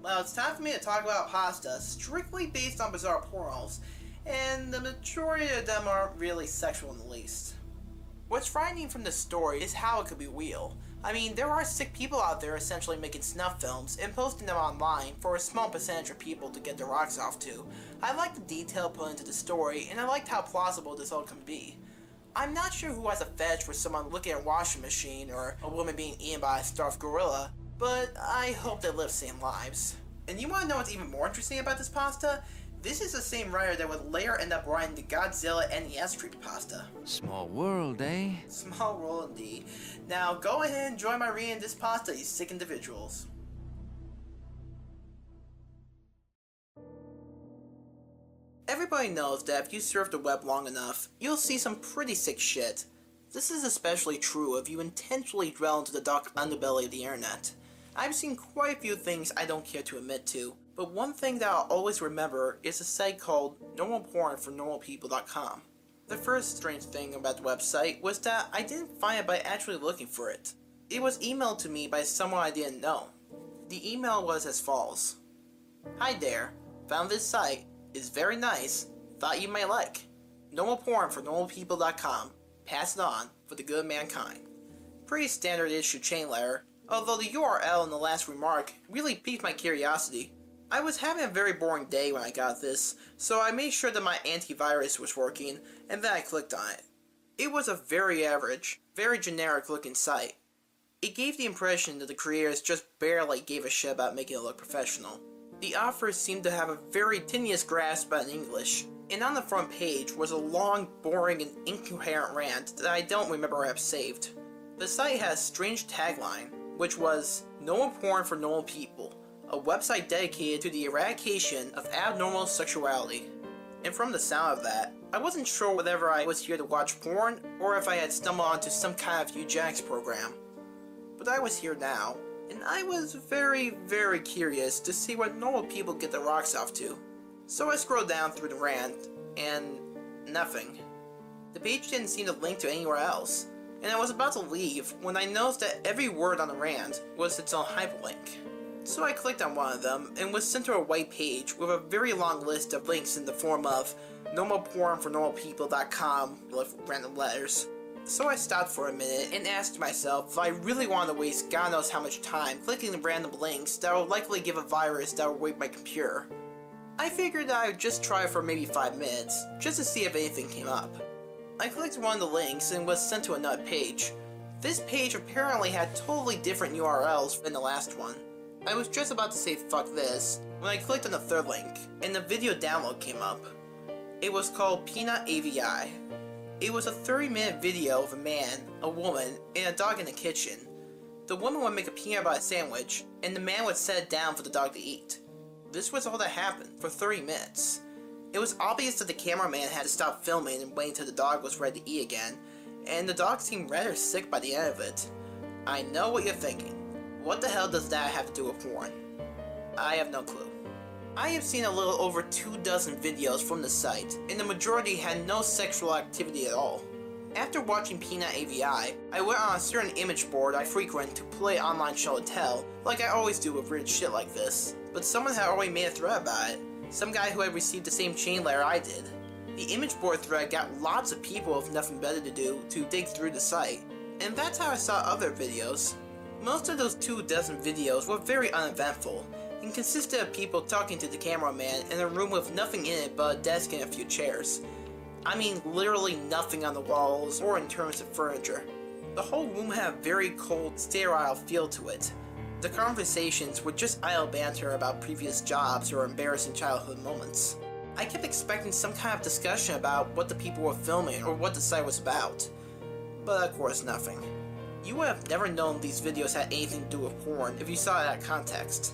Well, it's time for me to talk about pasta, strictly based on bizarre pornos, and the majority of them aren't really sexual in the least. What's frightening from this story is how it could be real. I mean, there are sick people out there essentially making snuff films and posting them online for a small percentage of people to get their rocks off to. I like the detail put into the story, and I liked how plausible this all can be. I'm not sure who has a fetish for someone looking at a washing machine or a woman being eaten by a starved gorilla, but I hope they live same lives. And you want to know what's even more interesting about this pasta? This is the same writer that would later end up writing the Godzilla NES Creepypasta. Small world, eh? Small world indeed. Now go ahead and enjoy my reading of this pasta, you sick individuals. Everybody knows that if you surf the web long enough, you'll see some pretty sick shit. This is especially true if you intentionally dwell into the dark underbelly of the internet. I've seen quite a few things I don't care to admit to, but one thing that I'll always remember is a site called normalpornfornormalpeople.com. The first strange thing about the website was that I didn't find it by actually looking for it. It was emailed to me by someone I didn't know. The email was as follows. Hi there, found this site, is very nice, thought you might like. Normalpornfornormalpeople.com, pass it on for the good of mankind. Pretty standard issue chain letter, although the URL in the last remark really piqued my curiosity. I was having a very boring day when I got this, so I made sure that my antivirus was working, and then I clicked on it. It was a very average, very generic looking site. It gave the impression that the creators just barely gave a shit about making it look professional. The authors seemed to have a very tenuous grasp on English, and on the front page was a long, boring, and incoherent rant that I don't remember I have saved. The site had a strange tagline, which was, Normal Porn for Normal People, a website dedicated to the eradication of abnormal sexuality. And from the sound of that, I wasn't sure whether I was here to watch porn, or if I had stumbled onto some kind of eugenics program. But I was here now, and I was very, very curious to see what normal people get their rocks off to. So I scrolled down through the rant, and nothing. The page didn't seem to link to anywhere else, and I was about to leave when I noticed that every word on the rant was its own hyperlink. So I clicked on one of them and was sent to a white page with a very long list of links in the form of normalpornfornormalpeople.com with random letters. So I stopped for a minute and asked myself if I really wanted to waste God knows how much time clicking the random links that would likely give a virus that would rape my computer. I figured I would just try for maybe 5 minutes, just to see if anything came up. I clicked one of the links and was sent to another page. This page apparently had totally different URLs than the last one. I was just about to say fuck this when I clicked on the third link, and the video download came up. It was called Peanut AVI. It was a 30-minute video of a man, a woman, and a dog in the kitchen. The woman would make a peanut butter sandwich, and the man would set it down for the dog to eat. This was all that happened for 30 minutes. It was obvious that the cameraman had to stop filming and wait until the dog was ready to eat again, and the dog seemed rather sick by the end of it. I know what you're thinking. What the hell does that have to do with porn? I have no clue. I have seen a little over 24 videos from the site, and the majority had no sexual activity at all. After watching Peanut AVI, I went on a certain image board I frequent to play online show and tell, like I always do with weird shit like this, but someone had already made a thread about it, some guy who had received the same chain letter I did. The image board thread got lots of people with nothing better to do to dig through the site, and that's how I saw other videos. Most of those 24 videos were very uneventful, and consisted of people talking to the cameraman in a room with nothing in it but a desk and a few chairs. I mean literally nothing on the walls or in terms of furniture. The whole room had a very cold, sterile feel to it. The conversations were just idle banter about previous jobs or embarrassing childhood moments. I kept expecting some kind of discussion about what the people were filming or what the site was about. But of course nothing. You would have never known these videos had anything to do with porn if you saw it out of context.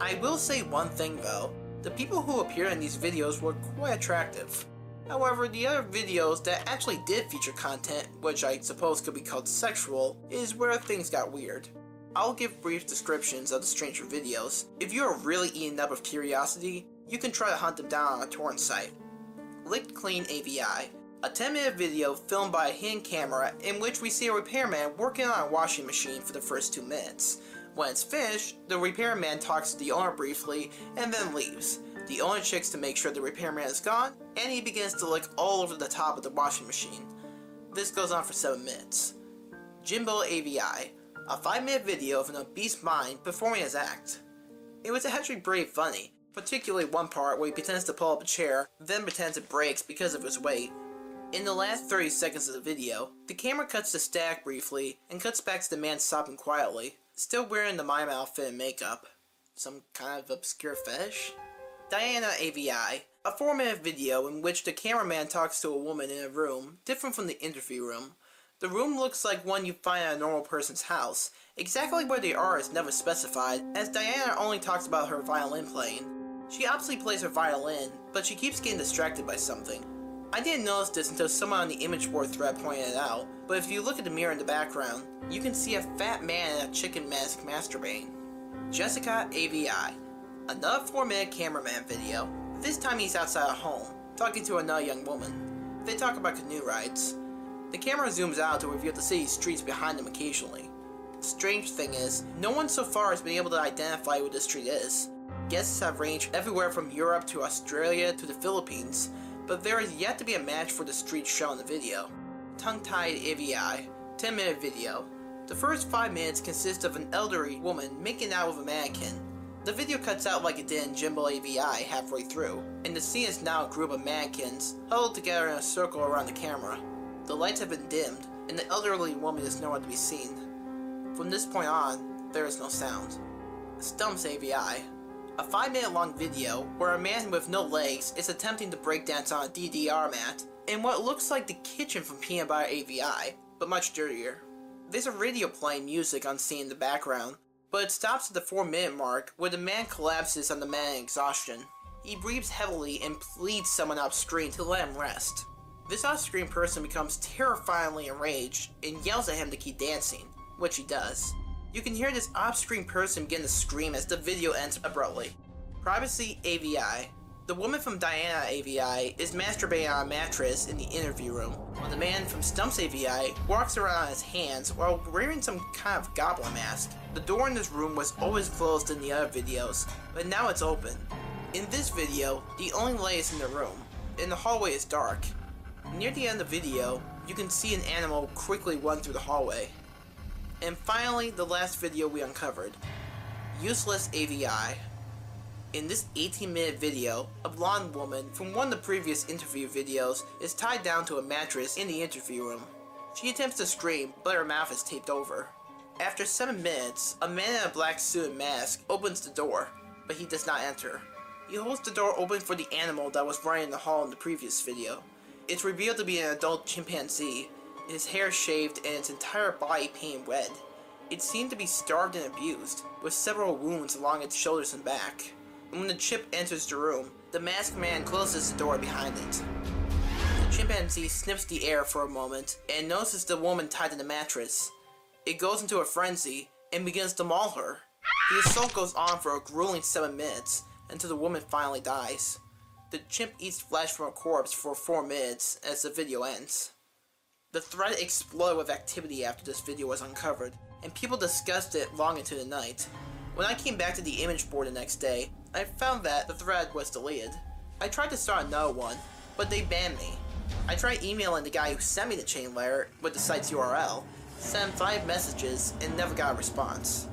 I will say one thing though, the people who appeared in these videos were quite attractive. However, the other videos that actually did feature content, which I suppose could be called sexual, is where things got weird. I'll give brief descriptions of the stranger videos. If you are really eaten up with curiosity, you can try to hunt them down on a torrent site. Licked Clean AVI, a 10-minute video filmed by a hidden camera in which we see a repairman working on a washing machine for the first 2 minutes. When it's finished, the repairman talks to the owner briefly and then leaves. The owner checks to make sure the repairman is gone, and he begins to lick all over the top of the washing machine. This goes on for 7 minutes. Jimbo AVI, a 5-minute video of an obese mime performing his act. It was actually pretty funny, particularly one part where he pretends to pull up a chair, then pretends it breaks because of his weight. In the last 30 seconds of the video, the camera cuts to static briefly and cuts back to the man sobbing quietly, still wearing the mime outfit and makeup. Some kind of obscure fetish? Diana AVI, a 4-minute video in which the cameraman talks to a woman in a room different from the interview room. The room looks like one you find at a normal person's house. Exactly where they are is never specified, as Diana only talks about her violin playing. She obviously plays her violin, but she keeps getting distracted by something. I didn't notice this until someone on the image board thread pointed it out, but if you look at the mirror in the background, you can see a fat man in a chicken mask masturbating. Jessica AVI, another 4-minute cameraman video. This time he's outside a home, talking to another young woman. They talk about canoe rides. The camera zooms out to reveal the city's streets behind them occasionally. The strange thing is, no one so far has been able to identify what this street is. Guests have ranged everywhere from Europe to Australia to the Philippines, but there is yet to be a match for the streets shown in the video. Tongue-tied AVI, 10-minute video. The first 5 minutes consist of an elderly woman making out with a mannequin. The video cuts out like it did in Jimbo AVI halfway through, and the scene is now a group of mannequins huddled together in a circle around the camera. The lights have been dimmed, and the elderly woman is nowhere to be seen. From this point on, there is no sound. Stumps AVI, a 5-minute long video where a man with no legs is attempting to breakdance on a DDR mat in what looks like the kitchen from Peanut Butter AVI, but much dirtier. There's a radio playing music unseen in the background, but it stops at the 4-minute mark where the man collapses on the man in exhaustion. He breathes heavily and pleads someone upstream to let him rest. This off-screen person becomes terrifyingly enraged and yells at him to keep dancing, which he does. You can hear this off-screen person begin to scream as the video ends abruptly. Privacy AVI. The woman from Diana AVI is masturbating on a mattress in the interview room, while the man from Stumps AVI walks around on his hands while wearing some kind of goblin mask. The door in this room was always closed in the other videos, but now it's open. In this video, the only light is in the room, and the hallway is dark. Near the end of the video, you can see an animal quickly run through the hallway. And finally, the last video we uncovered. Useless AVI. In this 18-minute video, a blonde woman from one of the previous interview videos is tied down to a mattress in the interview room. She attempts to scream, but her mouth is taped over. After 7 minutes, a man in a black suit and mask opens the door, but he does not enter. He holds the door open for the animal that was running in the hall in the previous video. It's revealed to be an adult chimpanzee, his hair shaved and its entire body painted red. It seemed to be starved and abused, with several wounds along its shoulders and back. And when the chimp enters the room, the masked man closes the door behind it. The chimpanzee sniffs the air for a moment and notices the woman tied to the mattress. It goes into a frenzy and begins to maul her. The assault goes on for a grueling 7 minutes until the woman finally dies. The chimp eats flesh from a corpse for 4 minutes as the video ends. The thread exploded with activity after this video was uncovered, and people discussed it long into the night. When I came back to the image board the next day, I found that the thread was deleted. I tried to start another one, but they banned me. I tried emailing the guy who sent me the chain letter with the site's URL, sent 5 messages, and never got a response.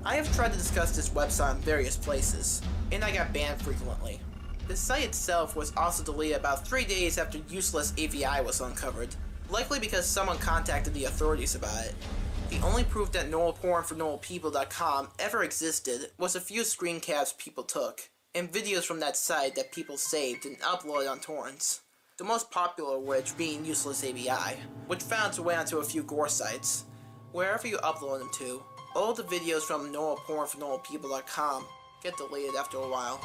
I have tried to discuss this website in various places, and I got banned frequently. The site itself was also deleted about 3 days after Useless AVI was uncovered, likely because someone contacted the authorities about it. The only proof that normalpornfornormalpeople.com ever existed was a few screen caps people took, and videos from that site that people saved and uploaded on torrents. The most popular of which being Useless AVI, which found its way onto a few gore sites. Wherever you upload them to, all the videos from normalpornfornormalpeople.com get deleted after a while.